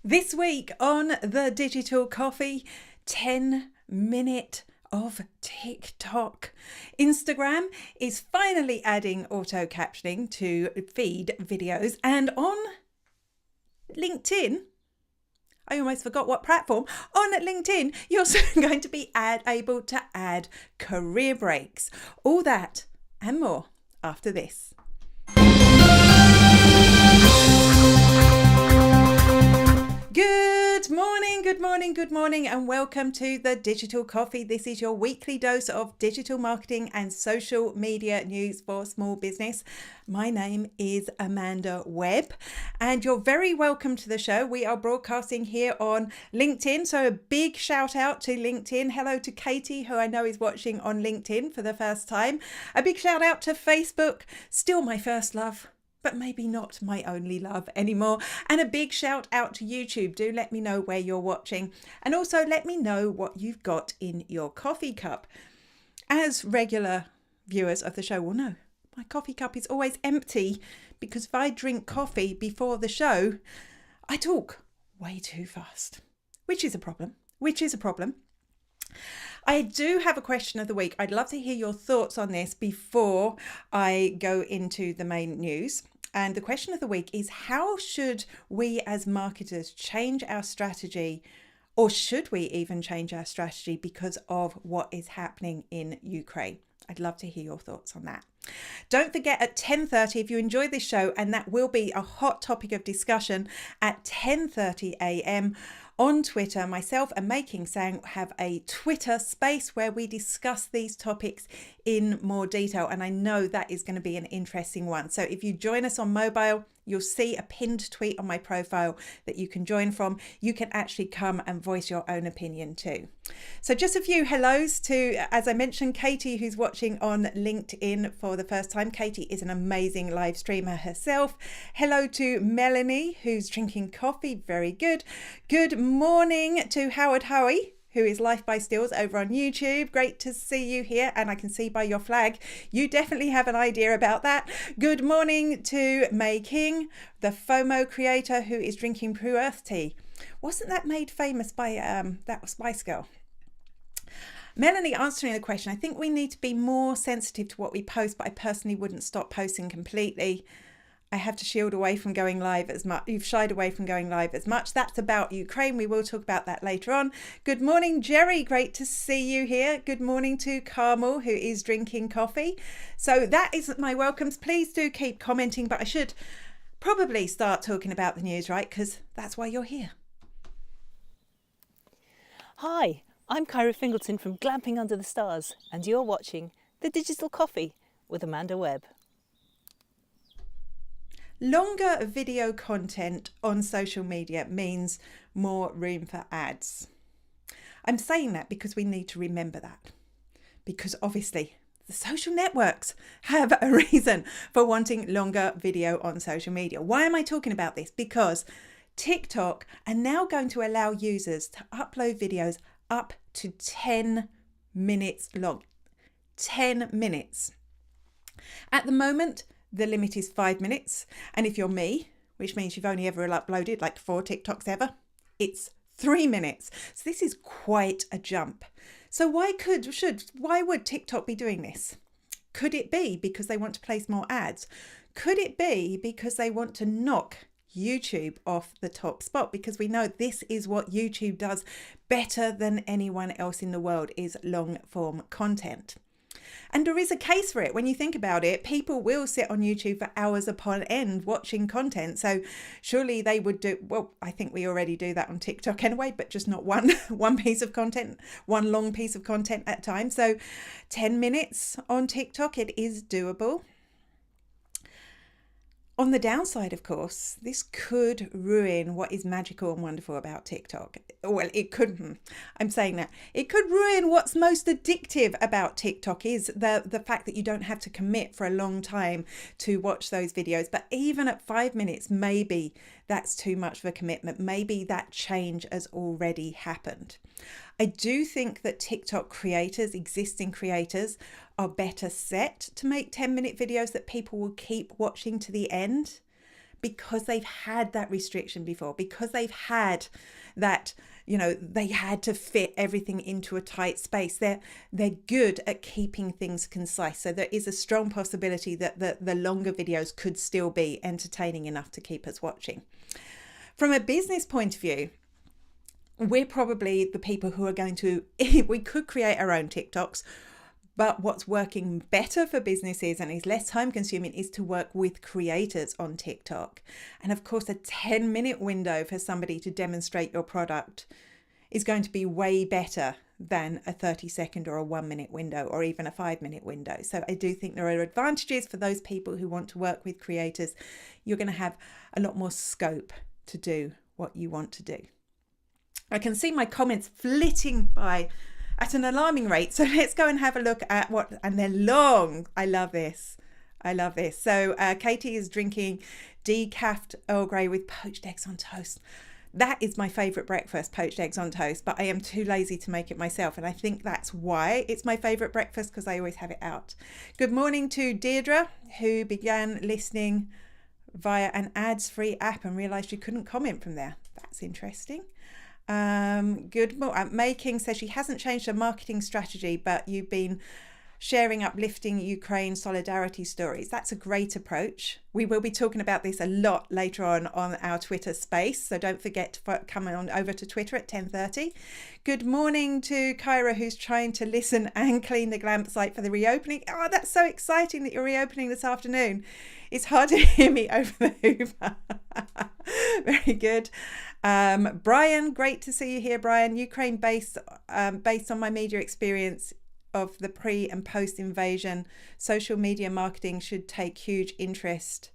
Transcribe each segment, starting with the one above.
This week on the Digital Coffee, 10-minute of TikTok. Instagram is finally adding auto captioning to feed videos, and on LinkedIn, I almost forgot what platform. On LinkedIn, you're soon going to be able to add career breaks. All that and more after this. Good morning, and welcome to the Digital Coffee. This is your weekly dose of digital marketing and social media news for small business. My name is Amanda Webb, and you're very welcome to the show. We are broadcasting here on LinkedIn, so a big shout out to LinkedIn. Hello to Katie, who I know is watching on LinkedIn for the first time. A big shout out to Facebook, still my first love, but maybe not my only love anymore. And a big shout out to YouTube. Do let me know where you're watching. And also let me know what you've got in your coffee cup. As regular viewers of the show will know, my coffee cup is always empty because if I drink coffee before the show, I talk way too fast, which is a problem. I do have a question of the week. I'd love to hear your thoughts on this before I go into the main news. And the question of the week is, how should we as marketers change our strategy, or should we even change our strategy because of what is happening in Ukraine? I'd love to hear your thoughts on that. Don't forget at 10:30, if you enjoy this show, and that will be a hot topic of discussion at 10:30 a.m. on Twitter, myself and Making Sang have a Twitter space where we discuss these topics in more detail. And I know that is going to be an interesting one. So if you join us on mobile, you'll see a pinned tweet on my profile that you can join from. You can actually come and voice your own opinion too. So just a few hellos to, as I mentioned, Katie, who's watching on LinkedIn for the first time. Katie is an amazing live streamer herself. Hello to Melanie, who's drinking coffee. Very good. Good morning to Howard Howie, who is Life by Stills over on YouTube. Great to see you here, and I can see by your flag you definitely have an idea about that. Good morning to May King, the FOMO creator who is drinking Pure Earth tea. Wasn't that made famous by that Spice Girl? Melanie answering the question, I think we need to be more sensitive to what we post, but I personally wouldn't stop posting completely. I have to shield away from going live as much. You've shied away from going live as much. That's about Ukraine. We will talk about that later on. Good morning, Jerry. Great to see you here. Good morning to Carmel, who is drinking coffee. So that is my welcomes. Please do keep commenting, but I should probably start talking about the news, right? Because that's why you're here. Hi, I'm Kyra Fingleton from Glamping Under the Stars, and you're watching The Digital Coffee with Amanda Webb. Longer video content on social media means more room for ads. I'm saying that because we need to remember that. Because obviously the social networks have a reason for wanting longer video on social media. Why am I talking about this? Because TikTok are now going to allow users to upload videos up to 10 minutes long. 10 minutes. At the moment, the limit is 5 minutes. And if you're me, which means you've only ever uploaded like 4 TikToks ever, it's 3 minutes. So this is quite a jump. So why would TikTok be doing this? Could it be because they want to place more ads? Could it be because they want to knock YouTube off the top spot? Because we know this is what YouTube does better than anyone else in the world, is long form content. And there is a case for it. When you think about it, people will sit on YouTube for hours upon end watching content. So surely they would do, well, I think we already do that on TikTok anyway, but just not one piece of content, one long piece of content at a time. So 10 minutes on TikTok, it is doable. On the downside, of course, this could ruin what is magical and wonderful about TikTok. Well, it couldn't. I'm saying that. It could ruin what's most addictive about TikTok is the fact that you don't have to commit for a long time to watch those videos. But even at 5 minutes, maybe that's too much of a commitment. Maybe that change has already happened. I do think that TikTok creators, existing creators, are better set to make 10-minute videos that people will keep watching to the end. because they've had that restriction before, because they've had that, they had to fit everything into a tight space. They're good at keeping things concise. So there is a strong possibility that the longer videos could still be entertaining enough to keep us watching. From a business point of view, we're probably the people who are going to, we could create our own TikToks, but what's working better for businesses and is less time consuming is to work with creators on TikTok. And of course, a 10-minute window for somebody to demonstrate your product is going to be way better than a 30-second or a 1-minute window or even a 5-minute window. So I do think there are advantages for those people who want to work with creators. You're going to have a lot more scope to do what you want to do. I can see my comments flitting by at an alarming rate. So let's go and have a look at and they're long. I love this. So Katie is drinking decaf Earl Grey with poached eggs on toast. That is my favourite breakfast, poached eggs on toast, but I am too lazy to make it myself. And I think that's why it's my favourite breakfast, because I always have it out. Good morning to Deirdre, who began listening via an ads-free app and realised she couldn't comment from there. That's interesting. Good morning. Making says she hasn't changed her marketing strategy, but you've been sharing uplifting Ukraine solidarity stories. That's a great approach. We will be talking about this a lot later on our Twitter space, so don't forget to come on over to Twitter at 10:30. Good morning to Kyra, who's trying to listen and clean the Glamp site for the reopening. Oh, that's so exciting that you're reopening this afternoon. It's hard to hear me over the Hoover. Very good. Brian, great to see you here, Brian. Ukraine based on my media experience of the pre and post invasion, social media marketing should take huge interest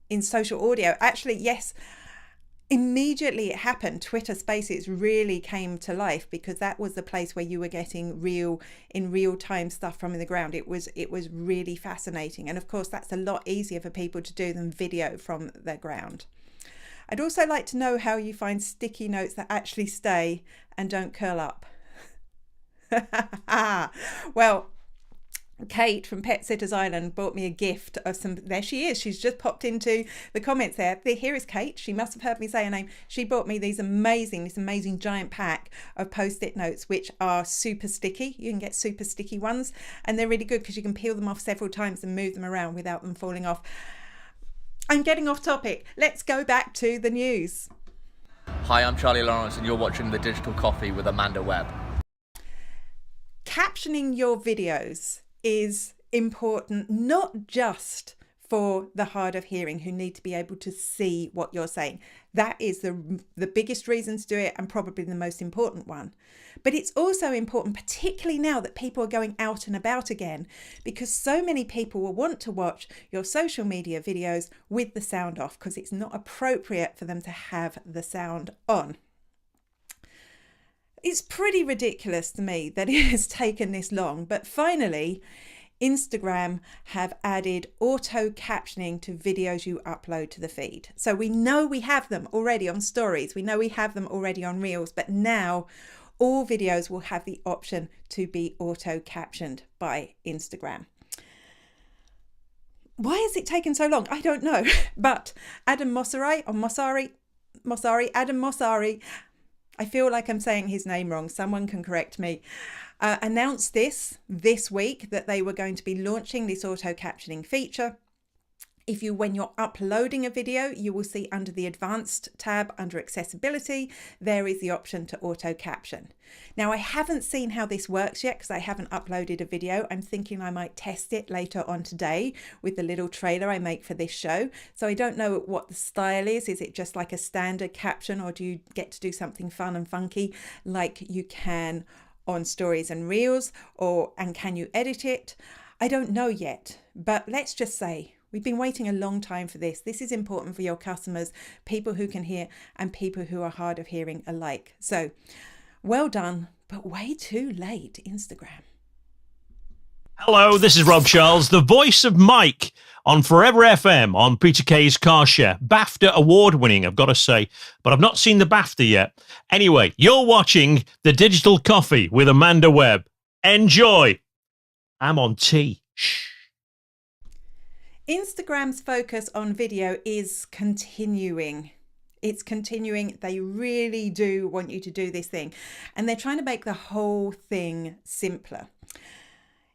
in social audio. Actually, yes, immediately it happened. Twitter Spaces really came to life because that was the place where you were getting real time stuff from the ground. It was really fascinating. And of course, that's a lot easier for people to do than video from the ground. I'd also like to know how you find sticky notes that actually stay and don't curl up. Well, Kate from Pet Sitters Island bought me a gift of some. There she is. She's just popped into the comments there. Here is Kate. She must have heard me say her name. She bought me this amazing giant pack of post-it notes, which are super sticky. You can get super sticky ones, and they're really good because you can peel them off several times and move them around without them falling off. I'm getting off topic. Let's go back to the news. Hi, I'm Charlie Lawrence, and you're watching The Digital Coffee with Amanda Webb. Captioning your videos is important, not just for the hard of hearing who need to be able to see what you're saying. That is the biggest reason to do it and probably the most important one. But it's also important, particularly now that people are going out and about again, because so many people will want to watch your social media videos with the sound off because it's not appropriate for them to have the sound on. It's pretty ridiculous to me that it has taken this long, but finally, Instagram have added auto captioning to videos you upload to the feed. So we know we have them already on stories. We know we have them already on reels, but now all videos will have the option to be auto captioned by Instagram. Why has it taken so long? I don't know, but Adam Mosseri, I feel like I'm saying his name wrong. Someone can correct me. Announced this week that they were going to be launching this auto captioning feature. When you're uploading a video, you will see under the advanced tab under accessibility, there is the option to auto caption. Now, I haven't seen how this works yet because I haven't uploaded a video. I'm thinking I might test it later on today with the little trailer I make for this show. So I don't know what the style is. Is it just like a standard caption, or do you get to do something fun and funky like you can on stories and reels, and can you edit it? I don't know yet, but let's just say we've been waiting a long time for this. This is important for your customers, people who can hear and people who are hard of hearing alike. So well done, but way too late, Instagram. Hello, this is Rob Charles, the voice of Mike on Forever FM on Peter Kay's Car Share. BAFTA award winning, I've got to say, but I've not seen the BAFTA yet. Anyway, you're watching The Digital Coffee with Amanda Webb. Enjoy. I'm on tea. Shh. Instagram's focus on video is continuing. It's continuing. They really do want you to do this thing, and they're trying to make the whole thing simpler.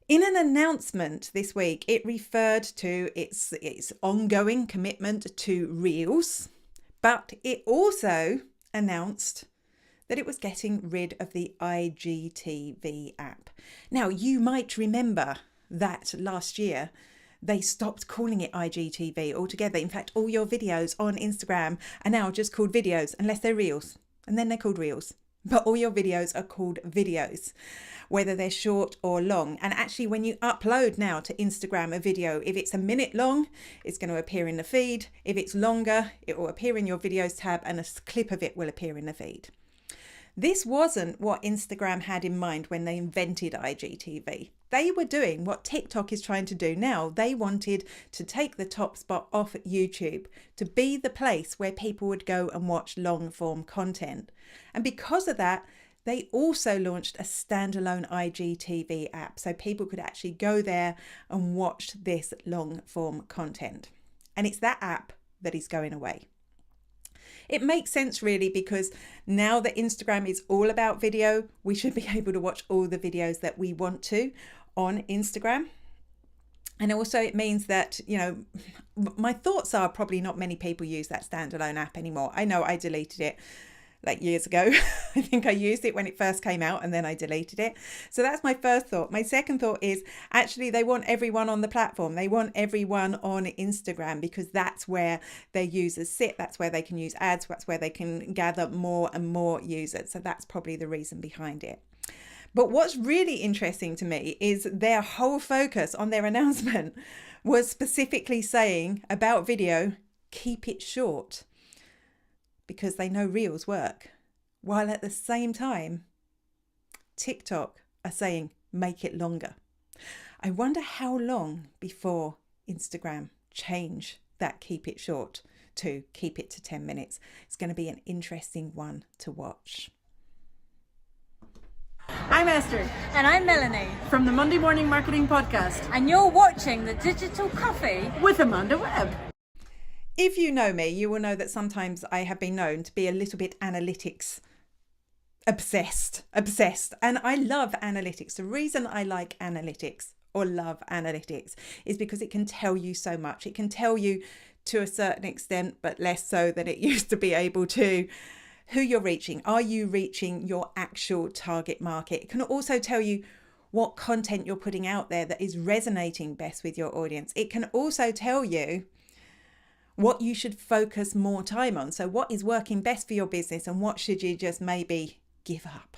In an announcement this week, it referred to its ongoing commitment to Reels, but it also announced that it was getting rid of the IGTV app. Now, you might remember that last year they stopped calling it IGTV altogether. In fact, all your videos on Instagram are now just called videos, unless they're Reels, and then they're called Reels. But all your videos are called videos, whether they're short or long. And actually, when you upload now to Instagram a video, if it's a minute long, it's going to appear in the feed. If it's longer, it will appear in your videos tab, and a clip of it will appear in the feed. This wasn't what Instagram had in mind when they invented IGTV. They were doing what TikTok is trying to do now. They wanted to take the top spot off YouTube to be the place where people would go and watch long form content. And because of that, they also launched a standalone IGTV app so people could actually go there and watch this long form content. And it's that app that is going away. It makes sense really, because now that Instagram is all about video, we should be able to watch all the videos that we want to on Instagram. And also it means that, you know, my thoughts are probably not many people use that standalone app anymore. I know I deleted it like years ago. I think I used it when it first came out and then I deleted it. So that's my first thought. My second thought is actually they want everyone on the platform. They want everyone on Instagram because that's where their users sit. That's where they can use ads. That's where they can gather more and more users. So that's probably the reason behind it. But what's really interesting to me is their whole focus on their announcement was specifically saying about video, keep it short, because they know Reels work. While at the same time, TikTok are saying, make it longer. I wonder how long before Instagram change that keep it short to keep it to 10 minutes. It's going to be an interesting one to watch. I'm Esther. And I'm Melanie. From the Monday Morning Marketing Podcast. And you're watching The Digital Coffee with Amanda Webb. If you know me, you will know that sometimes I have been known to be a little bit analytics obsessed. And I love analytics. The reason I like analytics or love analytics is because it can tell you so much. It can tell you to a certain extent, but less so than it used to be able to, who you're reaching. Are you reaching your actual target market? It can also tell you what content you're putting out there that is resonating best with your audience. It can also tell you what you should focus more time on. So what is working best for your business and what should you just maybe give up?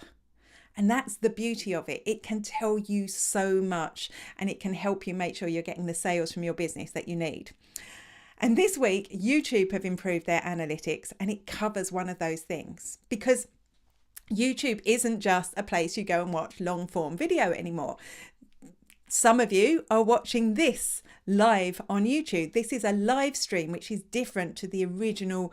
And that's the beauty of it. It can tell you so much and it can help you make sure you're getting the sales from your business that you need. And this week, YouTube have improved their analytics and it covers one of those things, because YouTube isn't just a place you go and watch long form video anymore. Some of you are watching this live on YouTube. This is a live stream, which is different to the original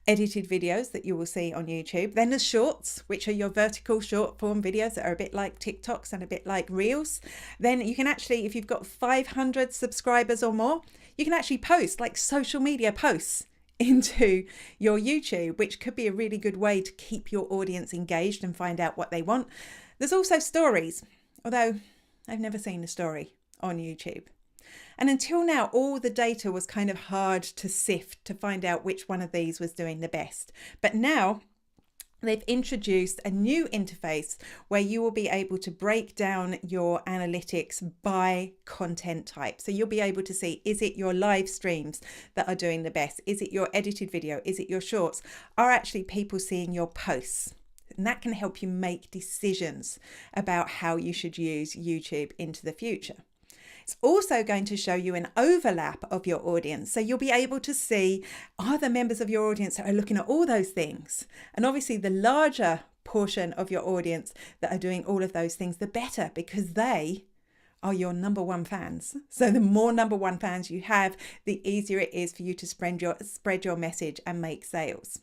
edited videos that you will see on YouTube. Then there's shorts, which are your vertical short form videos that are a bit like TikToks and a bit like Reels. Then you can actually, if you've got 500 subscribers or more, you can actually post like social media posts into your YouTube, which could be a really good way to keep your audience engaged and find out what they want. There's also stories, although I've never seen a story on YouTube. And until now, all the data was kind of hard to sift to find out which one of these was doing the best. But now they've introduced a new interface where you will be able to break down your analytics by content type. So you'll be able to see, is it your live streams that are doing the best? Is it your edited video? Is it your shorts? Are actually people seeing your posts? And that can help you make decisions about how you should use YouTube into the future. It's also going to show you an overlap of your audience. So you'll be able to see, are the members of your audience that are looking at all those things? And obviously the larger portion of your audience that are doing all of those things, the better, because they are your number one fans. So the more number one fans you have, the easier it is for you to spread your message and make sales.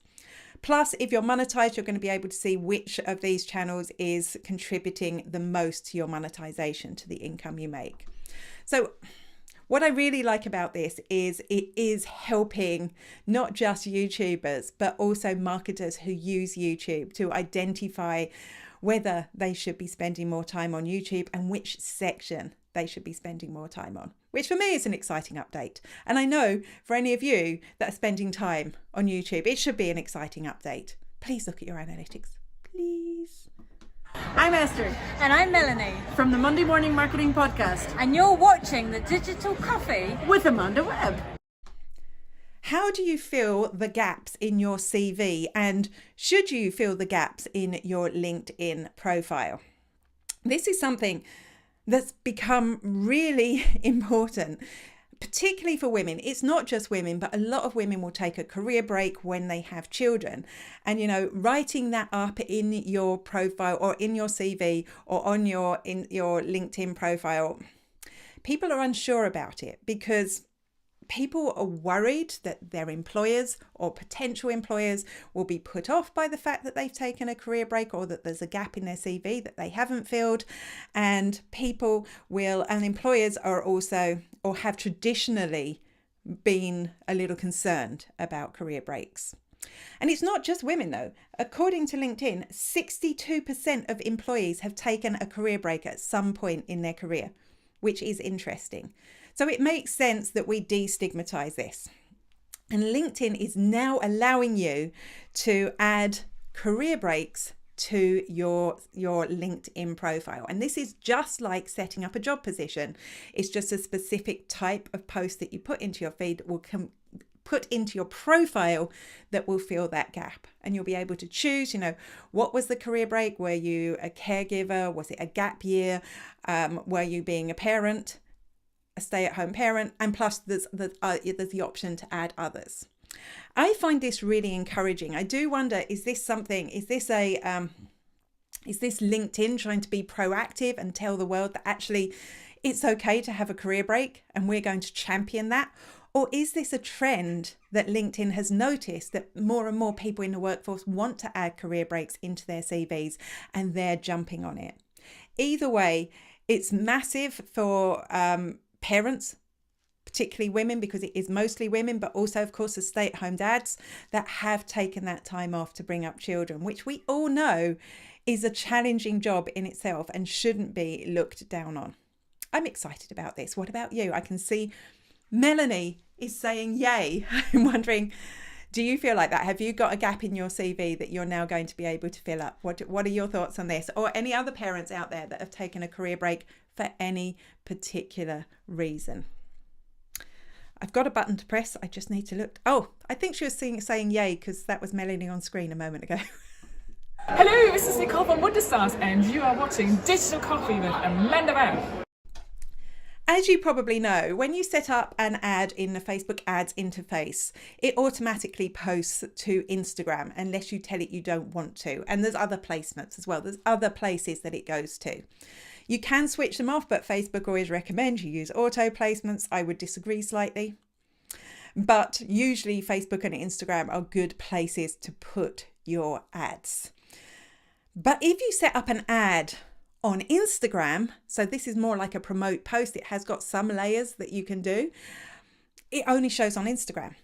Plus, if you're monetized, you're going to be able to see which of these channels is contributing the most to your monetization, to the income you make. So What I really like about this is it is helping not just YouTubers, but also marketers who use YouTube to identify whether they should be spending more time on YouTube and which section they should be spending more time on, which for me is an exciting update. And I know for any of you that are spending time on YouTube, it should be an exciting update. Please look at your analytics, please. I'm Esther And I'm Melanie. from the Monday Morning Marketing Podcast And you're watching The Digital Coffee. with Amanda Webb. How do you fill the gaps in your CV, and should you fill the gaps in your LinkedIn profile? This is something that's become really important, particularly for women. It's not just women, but a lot of women will take a career break when they have children. And, writing that up in your profile or in your CV or on your LinkedIn profile, people are unsure about it because people are worried that their employers or potential employers will be put off by the fact that they've taken a career break or that there's a gap in their CV that they haven't filled. And employers are also, or have traditionally been, a little concerned about career breaks. And it's not just women though. According to LinkedIn, 62% of employees have taken a career break at some point in their career, which is interesting. So it makes sense that we destigmatize this. And LinkedIn is now allowing you to add career breaks to your LinkedIn profile. And this is just like setting up a job position. It's just a specific type of post that you put into your feed that will put into your profile that will fill that gap. And you'll be able to choose, what was the career break? Were you a caregiver? Was it a gap year? Were you being a parent? A stay-at-home parent, and plus there's the option to add others. I find this really encouraging. I do wonder, is this LinkedIn trying to be proactive and tell the world that actually it's okay to have a career break and we're going to champion that? Or is this a trend that LinkedIn has noticed that more and more people in the workforce want to add career breaks into their CVs and they're jumping on it? Either way, it's massive for parents, particularly women, because it is mostly women, but also, of course, the stay-at-home dads that have taken that time off to bring up children, which we all know is a challenging job in itself and shouldn't be looked down on. I'm excited about this. What about you? I can see Melanie is saying yay. I'm wondering, do you feel like that? Have you got a gap in your CV that you're now going to be able to fill up? What are your thoughts on this? Or any other parents out there that have taken a career break for any particular reason? I've got a button to press. I just need to look. Oh, I think she was saying yay because that was Melanie on screen a moment ago. Hello, this is Nicole from Wonderstars and you are watching Digital Coffee with Amanda Webb. As you probably know, when you set up an ad in the Facebook ads interface, it automatically posts to Instagram unless you tell it you don't want to. And there's other placements as well. There's other places that it goes to. You can switch them off, but Facebook always recommends you use auto placements. I would disagree slightly. But usually Facebook and Instagram are good places to put your ads. But if you set up an ad on Instagram, so this is more like a promote post, it has got some layers that you can do, it only shows on Instagram.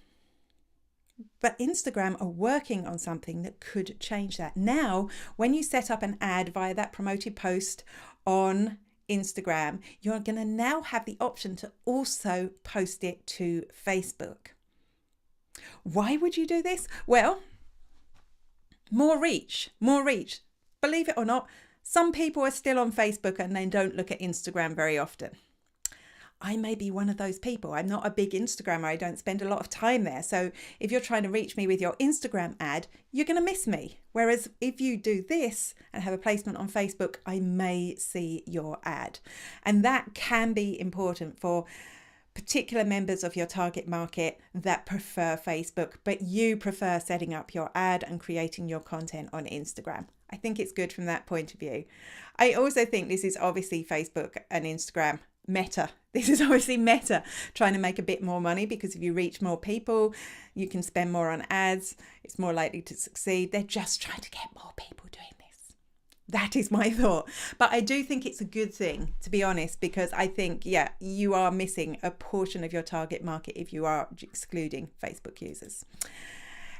But Instagram are working on something that could change that. Now, when you set up an ad via that promoted post on Instagram, you're going to now have the option to also post it to Facebook. Why would you do this? Well, more reach. Believe it or not, some people are still on Facebook and they don't look at Instagram very often. I may be one of those people. I'm not a big Instagrammer. I don't spend a lot of time there. So if you're trying to reach me with your Instagram ad, you're going to miss me. Whereas if you do this and have a placement on Facebook, I may see your ad. And that can be important for particular members of your target market that prefer Facebook, but you prefer setting up your ad and creating your content on Instagram. I think it's good from that point of view. I also think this is obviously Facebook and Instagram Meta. This is obviously Meta trying to make a bit more money, because if you reach more people, you can spend more on ads. It's more likely to succeed. They're just trying to get more people doing this. That is my thought. But I do think it's a good thing, to be honest, because I think, yeah, you are missing a portion of your target market if you are excluding Facebook users.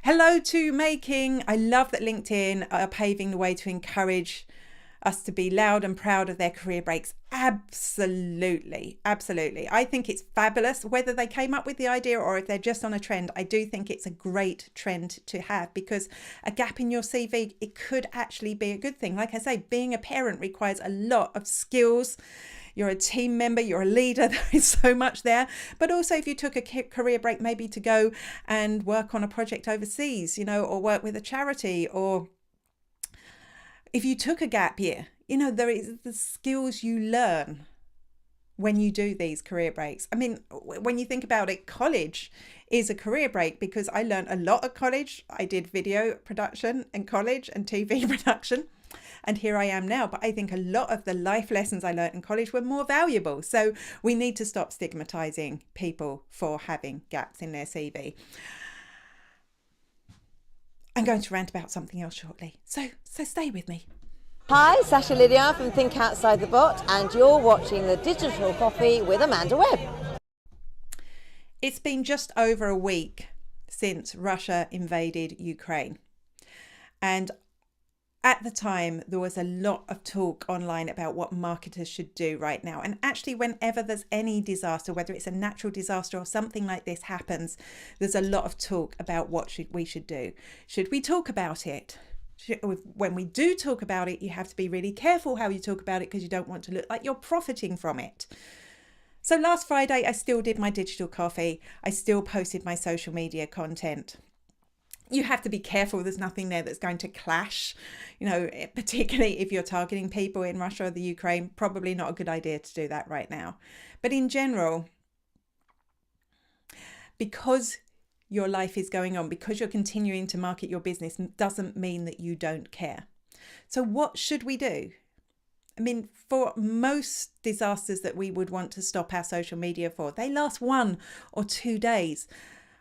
Hello to Making. I love that LinkedIn are paving the way to encourage us to be loud and proud of their career breaks. Absolutely. Absolutely. I think it's fabulous. Whether they came up with the idea or if they're just on a trend, I do think it's a great trend to have, because a gap in your CV, it could actually be a good thing. Like I say, being a parent requires a lot of skills. You're a team member, you're a leader, there is so much there. But also if you took a career break, maybe to go and work on a project overseas, or work with a charity, or if you took a gap year, there is the skills you learn when you do these career breaks. I mean, when you think about it, college is a career break, because I learned a lot at college. I did video production in college and TV production, and here I am now. But I think a lot of the life lessons I learned in college were more valuable. So we need to stop stigmatizing people for having gaps in their CV. I'm going to rant about something else shortly, so stay with me. Hi, Sasha Lydia from Think Outside the Bot, and you're watching The Digital Coffee with Amanda Webb. It's been just over a week since Russia invaded Ukraine. And at the time, there was a lot of talk online about what marketers should do right now. And actually, whenever there's any disaster, whether it's a natural disaster or something like this happens, there's a lot of talk about what we should do. Should we talk about it? When we do talk about it, you have to be really careful how you talk about it, because you don't want to look like you're profiting from it. So last Friday, I still did my digital coffee. I still posted my social media content. You have to be careful. There's nothing there that's going to clash, particularly if you're targeting people in Russia or the Ukraine. Probably not a good idea to do that right now. But in general, because your life is going on, because you're continuing to market your business, doesn't mean that you don't care. So what should we do? I mean, for most disasters that we would want to stop our social media for, they last 1 or 2 days.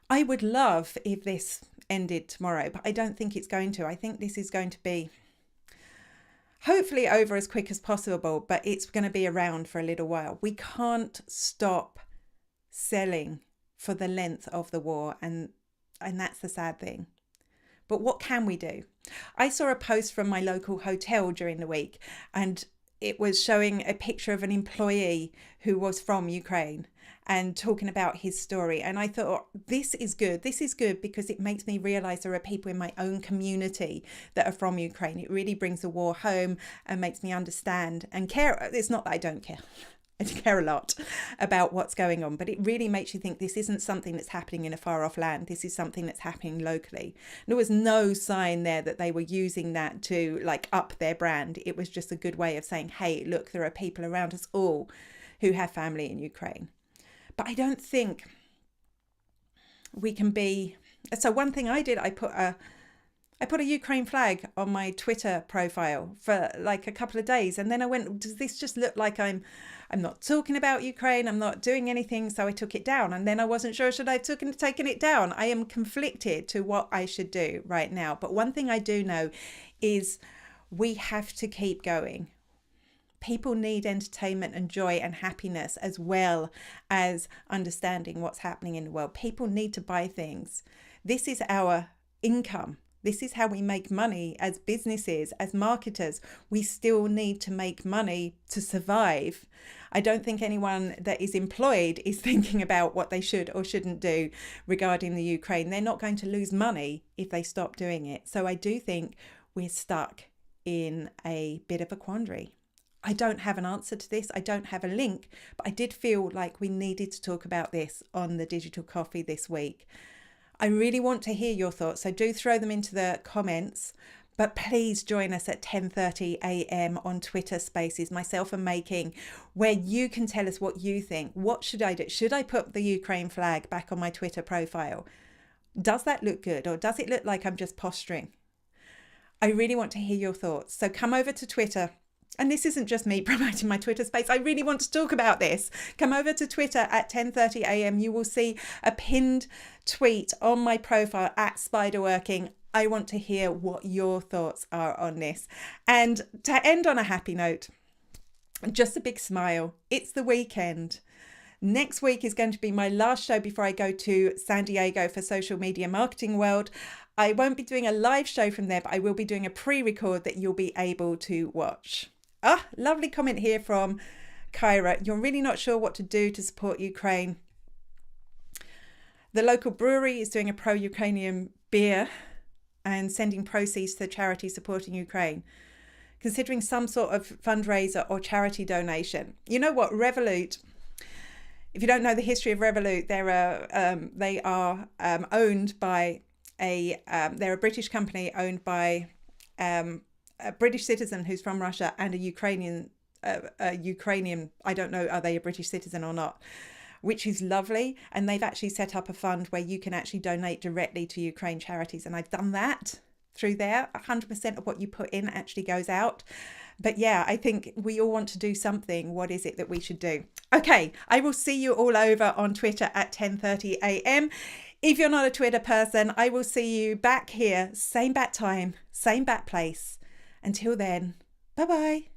I would love if this ended tomorrow, but I don't think it's going to. I think this is going to be hopefully over as quick as possible, but it's going to be around for a little while. We can't stop selling for the length of the war, and that's the sad thing. But what can we do? I saw a post from my local hotel during the week, and it was showing a picture of an employee who was from Ukraine and talking about his story. And I thought, this is good. This is good because it makes me realize there are people in my own community that are from Ukraine. It really brings the war home and makes me understand and care. It's not that I don't care. I care a lot about what's going on, but it really makes you think this isn't something that's happening in a far off land. This is something that's happening locally. There was no sign there that they were using that to up their brand. It was just a good way of saying, hey, look, there are people around us all who have family in Ukraine. But I don't think we can be. So one thing I did, I put a Ukraine flag on my Twitter profile for a couple of days. And then I went, does this just look like I'm not talking about Ukraine? I'm not doing anything. So I took it down. And then I wasn't sure, should I have taken it down? I am conflicted to what I should do right now. But one thing I do know is we have to keep going. People need entertainment and joy and happiness, as well as understanding what's happening in the world. People need to buy things. This is our income. This is how we make money as businesses, as marketers. We still need to make money to survive. I don't think anyone that is employed is thinking about what they should or shouldn't do regarding the Ukraine. They're not going to lose money if they stop doing it. So I do think we're stuck in a bit of a quandary. I don't have an answer to this. I don't have a link, but I did feel like we needed to talk about this on the Digital Coffee this week. I really want to hear your thoughts, so do throw them into the comments, but please join us at 10:30 a.m. on Twitter Spaces, myself and Making, where you can tell us what you think. What should I do? Should I put the Ukraine flag back on my Twitter profile? Does that look good, or does it look like I'm just posturing? I really want to hear your thoughts, so come over to Twitter. And this isn't just me promoting my Twitter space. I really want to talk about this. Come over to Twitter at 10:30 a.m. You will see a pinned tweet on my profile at Spiderworking. I want to hear what your thoughts are on this. And to end on a happy note, just a big smile. It's the weekend. Next week is going to be my last show before I go to San Diego for Social Media Marketing World. I won't be doing a live show from there, but I will be doing a pre-record that you'll be able to watch. Lovely comment here from Kyra. You're really not sure what to do to support Ukraine. The local brewery is doing a pro-Ukrainian beer and sending proceeds to charity supporting Ukraine. Considering some sort of fundraiser or charity donation. You know what, Revolut, if you don't know the history of Revolut, they are owned by they're a British company owned by a British citizen who's from Russia and a Ukrainian, I don't know, are they a British citizen or not, which is lovely. And they've actually set up a fund where you can actually donate directly to Ukraine charities. And I've done that through there. 100% of what you put in actually goes out. But yeah, I think we all want to do something. What is it that we should do? Okay, I will see you all over on Twitter at 10:30 a.m. If you're not a Twitter person, I will see you back here, same bat time, same bat place. Until then, bye-bye.